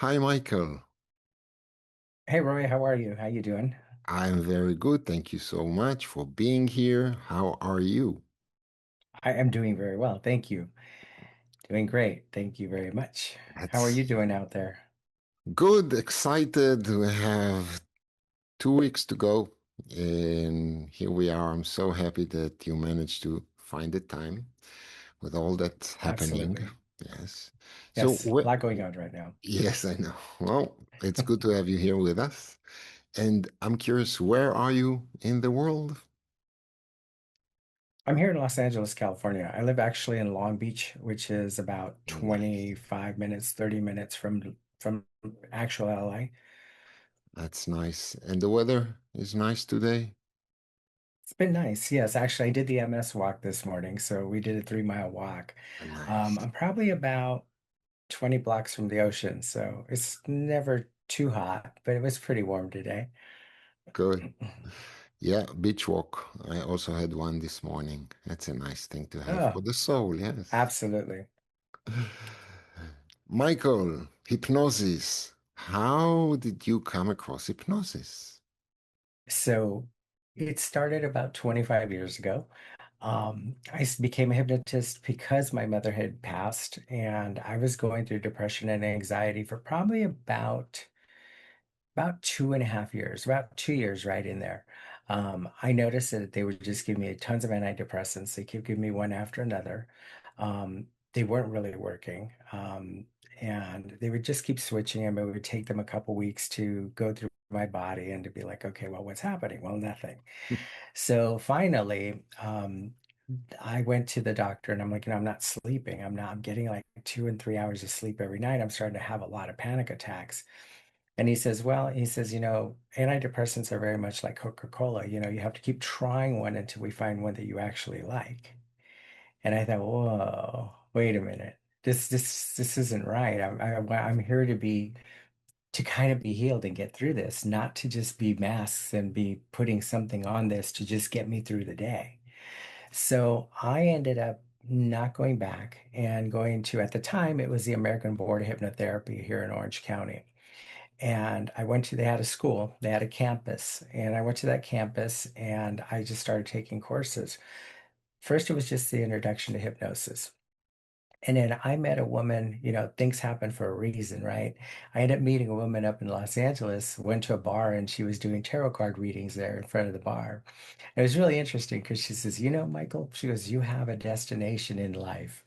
Hi, Michael. Hey Roy, how are you? How you doing? I'm very good. Thank you so much for being here. How are you? I am doing very well, thank you. Doing great, thank you very much. How are That's you doing out there? good. Excited. We have 2 weeks to go. And here we are. I'm so happy that you managed to find the time with all that's happening. Absolutely. Yes. So, Yes, a lot going on right now. yes, I know. Well, it's good to have you here with us. And I'm curious, where are you in the world? I'm here in Los Angeles, California. I live actually in Long Beach, which is about Nice. 25 minutes, 30 minutes from actual LA. That's nice. And the weather is nice today. It's been nice. Yes, actually I did the MS walk this morning, so we did a 3 mile walk. Nice. I'm probably about 20 blocks from the ocean, so it's never too hot, but it was pretty warm today. Good. Yeah, beach walk. I also had one this morning. That's a nice thing to have for Oh, the soul, yes. absolutely. Michael, hypnosis. How did you come across hypnosis? So it started about 25 years ago. Became a hypnotist because my mother had passed, and I was going through depression and anxiety for probably about 2.5 years, about 2 years right in there. I noticed that they would just give me tons of antidepressants. They kept giving me one after another. They weren't really working. And they would just keep switching them. It would take them a couple weeks to go through my body and to be like, okay, well, what's happening? Well, nothing. So finally, I went to the doctor and I'm like, I'm not sleeping. I'm getting like 2 and 3 hours of sleep every night. I'm starting to have a lot of panic attacks. And he says, well, he says, antidepressants are very much like Coca-Cola. You have to keep trying one until we find one that you actually like. And I thought, whoa, wait a minute. This isn't right. I'm here to kind of be healed and get through this, not to just be masks and be putting something on this to just get me through the day. So I ended up not going back and going to, at the time, it was the American Board of Hypnotherapy here in Orange County. And they had a school, they had a campus, and I went to that campus and I just started taking courses. First, it was just the introduction to hypnosis. And then I met a woman, things happen for a reason, right? I ended up meeting a woman up in Los Angeles, went to a bar, and she was doing tarot card readings there in front of the bar. It was really interesting because she says, Michael, she goes, you have a destination in life.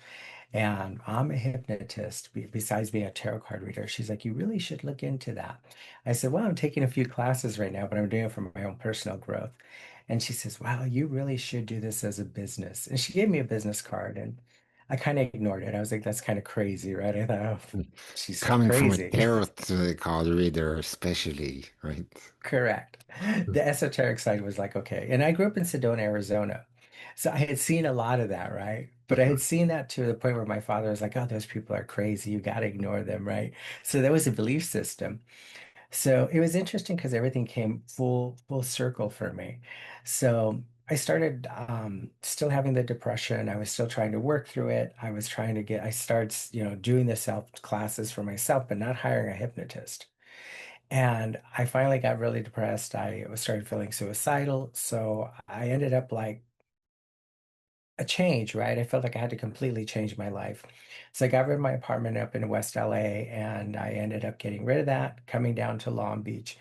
And I'm a hypnotist, besides being a tarot card reader. She's like, you really should look into that. I said, well, I'm taking a few classes right now, but I'm doing it for my own personal growth. And she says, wow, you really should do this as a business. And she gave me a business card, and I kind of ignored it. I was like, that's kind of crazy, right? I thought, oh, she's Coming from a crazy. tarot card reader, especially, right? Correct. The esoteric side was like, okay. And I grew up in Sedona, Arizona. So I had seen a lot of that, right? But I had seen that to the point where my father was like, oh, those people are crazy. You got to ignore them, right? So that was a belief system. So it was interesting because everything came full circle for me. So I started still having the depression. I was still trying to work through it. I started, doing the self classes for myself, but not hiring a hypnotist. And I finally got really depressed. Started feeling suicidal. So I ended up like a change, right? I felt like I had to completely change my life. So I got rid of my apartment up in West LA and I ended up getting rid of that, coming down to Long Beach,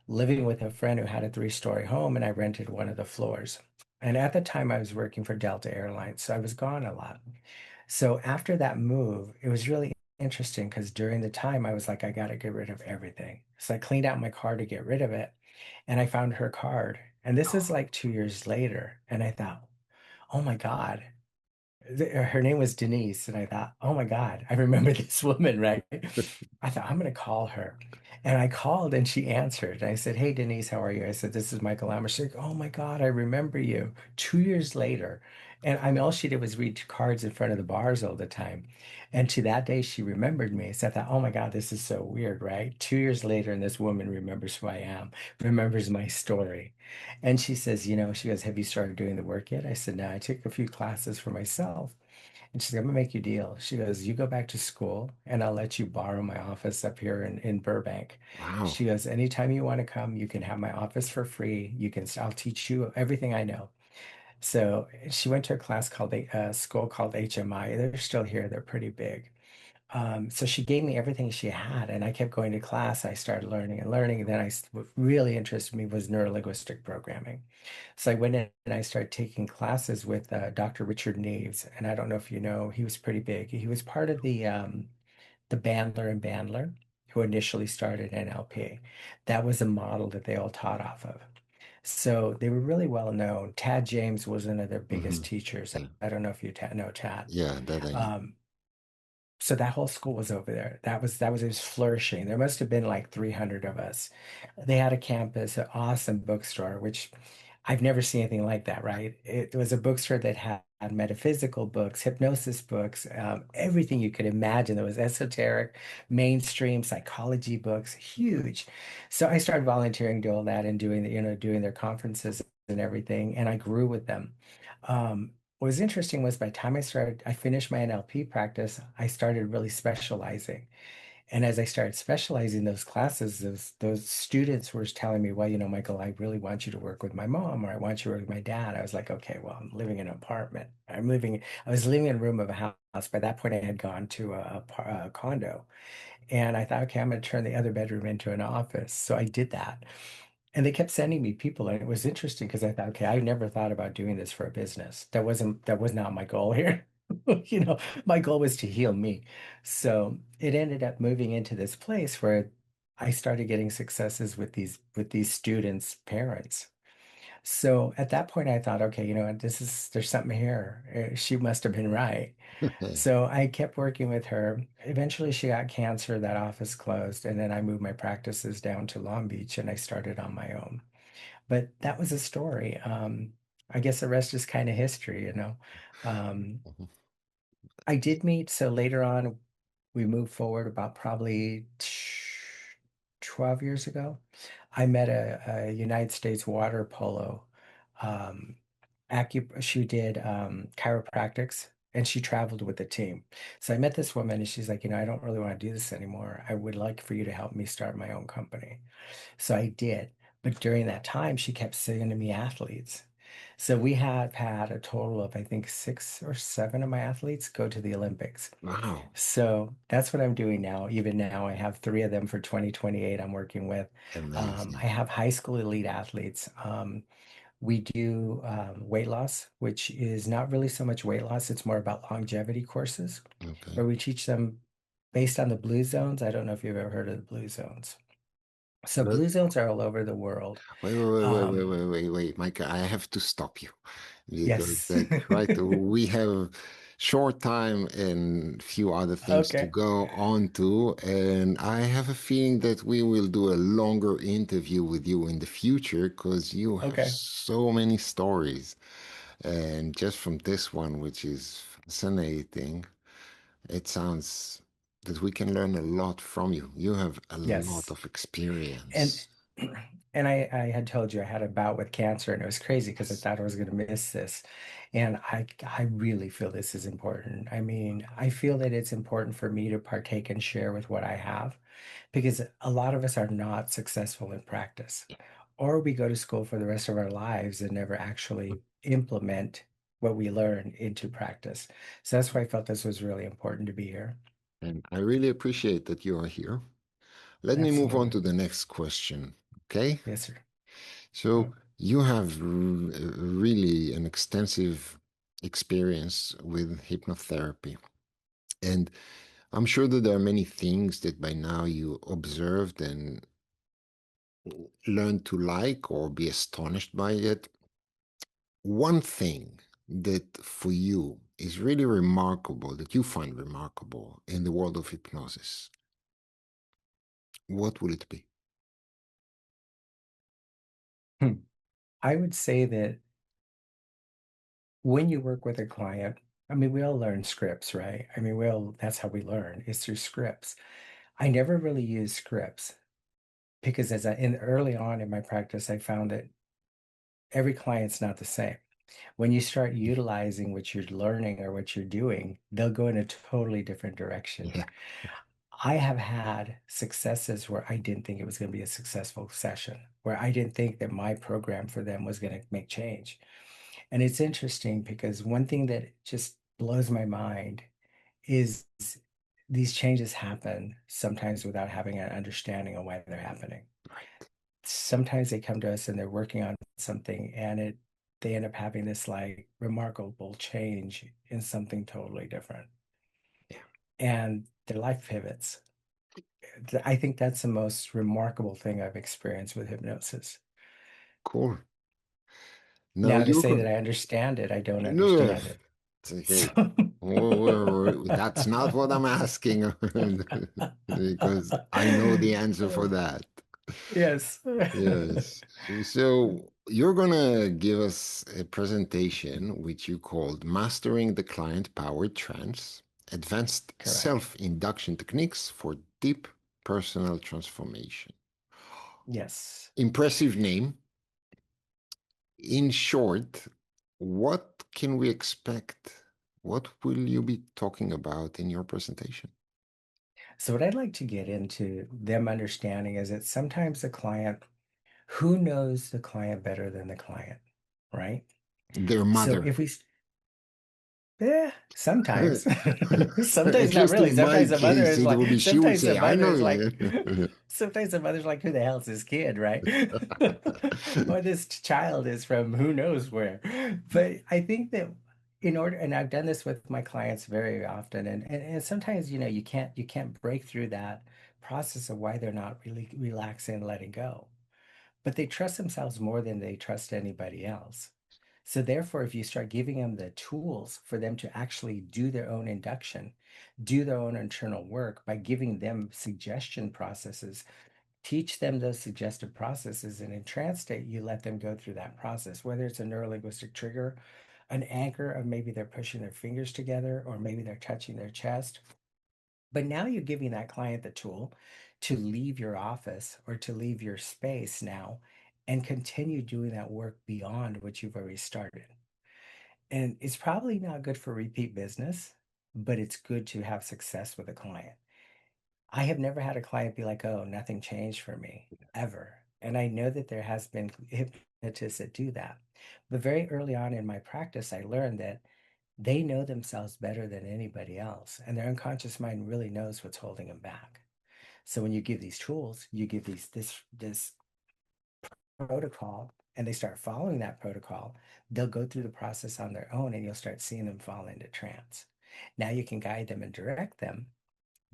living with a friend who had a 3-story home, and I rented one of the floors. And at the time, I was working for Delta Airlines, so I was gone a lot. So after that move, it was really interesting because during the time, I was like, I got to get rid of everything. So I cleaned out my car to get rid of it, and I found her card. And this is like 2 years later. And I thought, oh my God, her name was Denise, and I thought, oh my God, I remember this woman, right? I thought, I'm going to call her. And I called and she answered. I said, hey, Denise, how are you? I said, this is Michael Lammer. She's like, oh my God, I remember you 2 years later. And I mean, all she did was read cards in front of the bars all the time. And to that day, she remembered me. So I thought, oh my God, this is so weird, right? 2 years later, and this woman remembers who I am, remembers my story. And she says, she goes, have you started doing the work yet? I said, no, I took a few classes for myself. And she's like, I'm gonna make you a deal. She goes, you go back to school and I'll let you borrow my office up here in Burbank. Wow. She goes, anytime you want to come, you can have my office for free. I'll teach you everything I know. So she went to a class called a school called HMI. They're still here. They're pretty big. So she gave me everything she had, and I kept going to class. I started learning and learning. And then what really interested me was neurolinguistic programming. So I went in and I started taking classes with Dr. Richard Neves. And I don't know if you know, he was pretty big. He was part of the Bandler and Bandler, who initially started NLP. That was a model that they all taught off of. So they were really well known. Tad James was one of their Hmm. biggest teachers. Yeah. I don't know if you know Tad. Yeah, that I know. Um, so that whole school was over there. It was flourishing. There must have been like 300 of us. They had a campus, an awesome bookstore, which I've never seen anything like that, right? It was a bookstore that had metaphysical books, hypnosis books, everything you could imagine. There was esoteric, mainstream psychology books, huge. So I started volunteering, doing all that, and doing their conferences and everything, and I grew with them. What was interesting was by the time I finished my NLP practice, I started really specializing. And as I started specializing those classes, those students were telling me, well, Michael, I really want you to work with my mom, or I want you to work with my dad. I was like, okay, well, I'm living in an apartment. I was living in a room of a house. By that point, I had gone to a condo. And I thought, okay, I'm going to turn the other bedroom into an office. So I did that. And they kept sending me people. And it was interesting because I thought, okay, I never thought about doing this for a business. That was not my goal here. My goal was to heal me. So it ended up moving into this place where I started getting successes with these students' parents. So at that point, I thought, okay, what, there's something here. She must have been right. So I kept working with her. Eventually, she got cancer. That office closed. And then I moved my practices down to Long Beach and I started on my own. But that was a story. I guess the rest is kind of history. Um, Mhm. I did meet, so later on, we moved forward about probably 12 years ago. I met a United States water polo. Um, she did chiropractics and she traveled with the team. So I met this woman and she's like, I don't really want to do this anymore. I would like for you to help me start my own company. So I did. But during that time, she kept sending me athletes. So we have had a total of, I think, 6 or 7 of my athletes go to the Olympics. Wow. So that's what I'm doing now. Even now, I have 3 of them for 2028 I'm working with. I Amazing. have high school elite athletes. We do weight loss, which is not really so much weight loss, it's more about longevity courses Okay. where we teach them based on the blue zones. I don't know if you've ever heard of the blue zones. So But blue zones are all over the world. wait, Um, Mike, I have to stop you because yes. that, right, we have short time and few other things to Okay. go on to, and I have a feeling that we will do a longer interview with you in the future because you have Okay. so many stories. And just from this one, which is fascinating, it sounds that we can learn a lot from you. You have a lot Yes. of And experience. and I had told you I had a bout with cancer and it was crazy because I Yes. thought I was going to miss this. And I really feel this is important. I mean, I feel that it's important for me to partake and share with what I have because a lot of us are not successful in practice, or we go to school for the rest of our lives and never actually implement what we learn into practice. So that's why I felt this was really important to be here. And I really appreciate that you are here. Let me move on Absolutely. to the next question. Okay. Yes, sir. So Oh, you have really an extensive experience with hypnotherapy. And I'm sure that there are many things that by now you observed and learned to like or be astonished by it. One thing that for you is really remarkable, that you find remarkable in the world of hypnosis, what will it be? hmm. I would say that when you work with a client, I mean, we all learn scripts, right? I mean, that's how we learn is through scripts. I never really use scripts because early on in my practice, I found that every client's not the same. When you start utilizing what you're learning or what you're doing, they'll go in a totally different direction. Yeah, I have had successes where I didn't think it was going to be a successful session, where I didn't think that my program for them was going to make change. And it's interesting because one thing that just blows my mind is these changes happen sometimes without having an understanding of why they're happening. right. Sometimes they come to us and they're working on something and they end up having this like remarkable change in something totally different. Yeah, And their life pivots. I think that's the most remarkable thing I've experienced with hypnosis. cool. Now Now, to you say that could, I understand it, I don't no, understand it. it's okay. So, That's not what I'm asking because I know the answer for that. yes. Yes. So you're gonna give us a presentation which you called Mastering the Client Powered Trance, Advanced Correct. Self-Induction Techniques for Deep Personal Transformation. Yes. Impressive name. In short, what can we expect? What will you be talking about in your presentation? So, what I'd like to get into them understanding is that sometimes the client, who knows the client better than the client, right? Their So, mother. if we, yeah, sometimes, sometimes At not least really. in my Sometimes the mother case, is it like, will be she would sometimes the say, I mother know is like, you. sometimes the mother's like, who the hell's this kid, right? Or this child is from who knows where. But I think that in order, and I've done this with my clients very often, and sometimes, you can't break through that process of why they're not really relaxing and letting go. But they trust themselves more than they trust anybody else. So therefore, if you start giving them the tools for them to actually do their own induction, do their own internal work by giving them suggestion processes, teach them those suggestive processes, and in trance state, you let them go through that process, whether it's a neurolinguistic trigger, an anchor of maybe they're pushing their fingers together, or maybe they're touching their chest. But now you're giving that client the tool to leave your office or to leave your space now and continue doing that work beyond what you've already started. And it's probably not good for repeat business, but it's good to have success with a client. I have never had a client be like, oh, nothing changed for me ever. And I know that there has been hypnotists that do that. But very early on in my practice, I learned that they know themselves better than anybody else. And their unconscious mind really knows what's holding them back. So when you give these tools, you give this protocol and they start following that protocol, they'll go through the process on their own and you'll start seeing them fall into trance. Now you can guide them and direct them,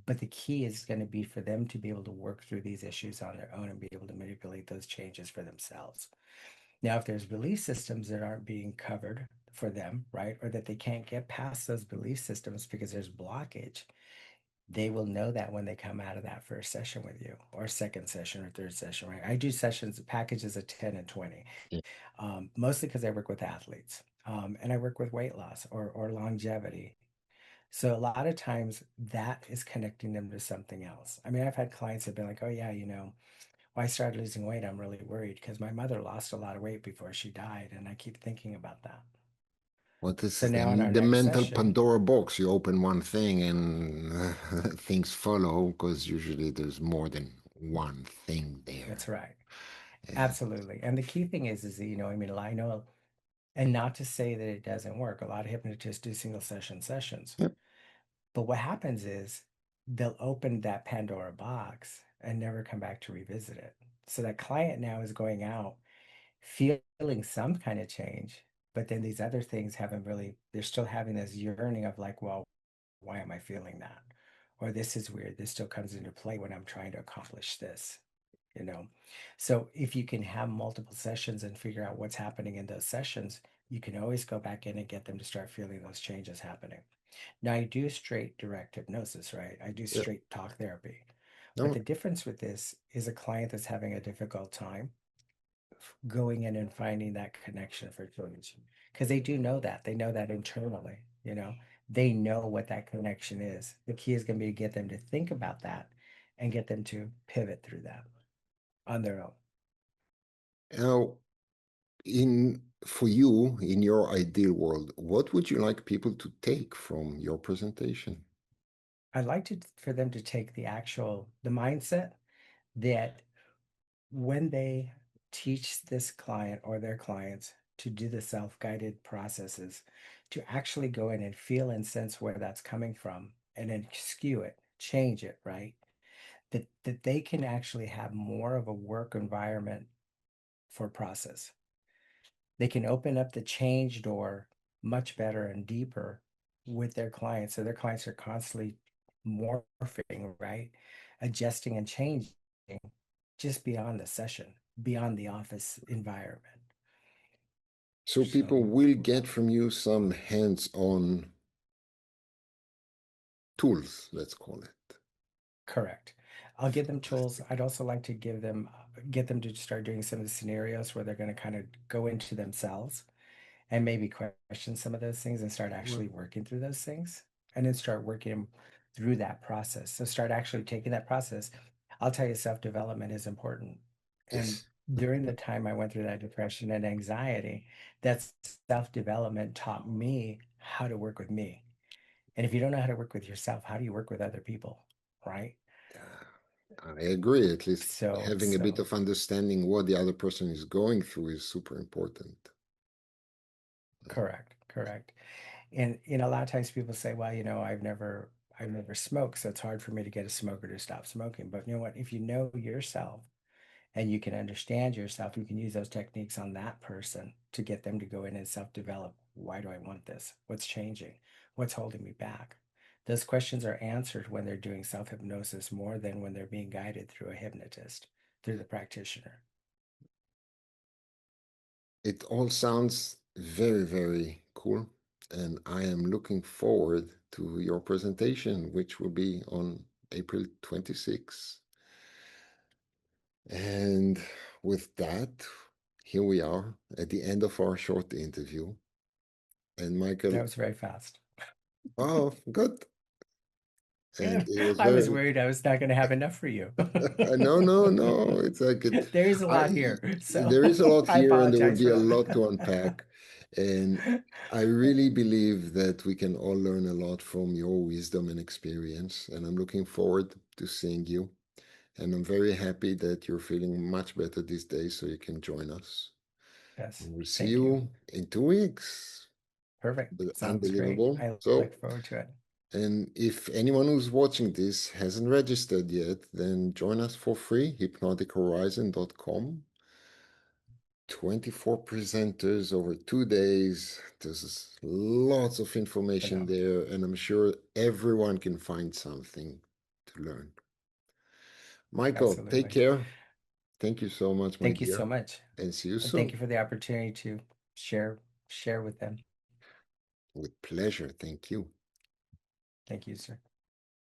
but the key is going to be for them to be able to work through these issues on their own and be able to manipulate those changes for themselves. Now, if there's belief systems that aren't being covered for them, right, or that they can't get past those belief systems because there's blockage, they will know that when they come out of that first session with you, or second session, or third session, right? I do sessions, packages of 10 and 20, Yeah. mostly because I work with athletes, and I work with weight loss or longevity. So a lot of times that is connecting them to something else. I mean, I've had clients that have been like, oh, yeah, when I started losing weight, I'm really worried because my mother lost a lot of weight before she died. And I keep thinking about that. What this So is now in our the next mental session, Pandora box. You open one thing and things follow because usually there's more than one thing that's there. right. And Absolutely. And the key thing is that, I mean, I know, and not to say that it doesn't work. A lot of hypnotists do single session sessions. yep. But what happens is they'll open that Pandora box and never come back to revisit it. So that client now is going out feeling some kind of change, but then these other things haven't really, they're still having this yearning of like, well, why am I feeling that? Or this is weird. This still comes into play when I'm trying to accomplish this, you know? So if you can have multiple sessions and figure out what's happening in those sessions, you can always go back in and get them to start feeling those changes happening. Now, I do straight direct hypnosis, right? I do Yep. straight talk therapy. But No, the difference with this is a client that's having a difficult time going in and finding that connection for children because they do know that. They know that internally, they know what that connection is. The key is going to be to get them to think about that and get them to pivot through that on their own. now in for you, in your ideal world, what would you like people to take from your presentation? I'd like for them to take the mindset that when they teach this client or their clients to do the self-guided processes, to actually go in and feel and sense where that's coming from and then skew it, change it, right? That they can actually have more of a work environment for process. They can open up the change door much better and deeper with their clients. So their clients are constantly morphing, right? Adjusting and changing just beyond the session, beyond the office environment. So people So, will get from you some hands-on tools, let's call it. correct. I'll give them tools. I'd also like to get them to start doing some of the scenarios where they're going to kind of go into themselves and maybe question some of those things and start actually Well, working through those things and then start working through that process. So start actually taking that process. I'll tell you, self-development is important. And yes. during the time I went through that depression and anxiety, that self-development taught me how to work with me. And if you don't know how to work with yourself, how do you work with other people? Right. I agree. At least So, having a bit so of understanding what the other person is going through is super important. correct, correct. And a lot of times people say, well, I've never smoked, so it's hard for me to get a smoker to stop smoking. But you know what? If you know yourself and you can understand yourself, you can use those techniques on that person to get them to go in and self-develop. Why do I want this? What's changing? What's holding me back? Those questions are answered when they're doing self-hypnosis more than when they're being guided through a hypnotist, through the practitioner. It all sounds very, very cool. And I am looking forward to your presentation, which will be on April 26th. And with that, here we are at the end of our short interview. And That Michael, was very fast. oh, good. And it was I was very, worried I was not going to have enough for you. no, no, no. It's like There's a lot I, here, so there is a lot I here, and there will apologize be for a lot to that. unpack. And I really believe that we can all learn a lot from your wisdom and experience. And I'm looking forward to seeing you. And I'm very happy that you're feeling much better these days, so you can join us. Yes, And we'll see thank you. you in 2 weeks. Perfect. Sounds great. Unbelievable. I So, look forward to it. and if anyone who's watching this hasn't registered yet, then join us for free, hypnotichorizon.com. 24 presenters over 2 days. There's lots of information Phenomenal. there, and I'm sure everyone can find something to learn. Michael, take Absolutely. care. Thank you so much, my Thank you so dear, much. and see you And thank soon. you for the opportunity to share with them. With pleasure. Thank you. Thank you, sir.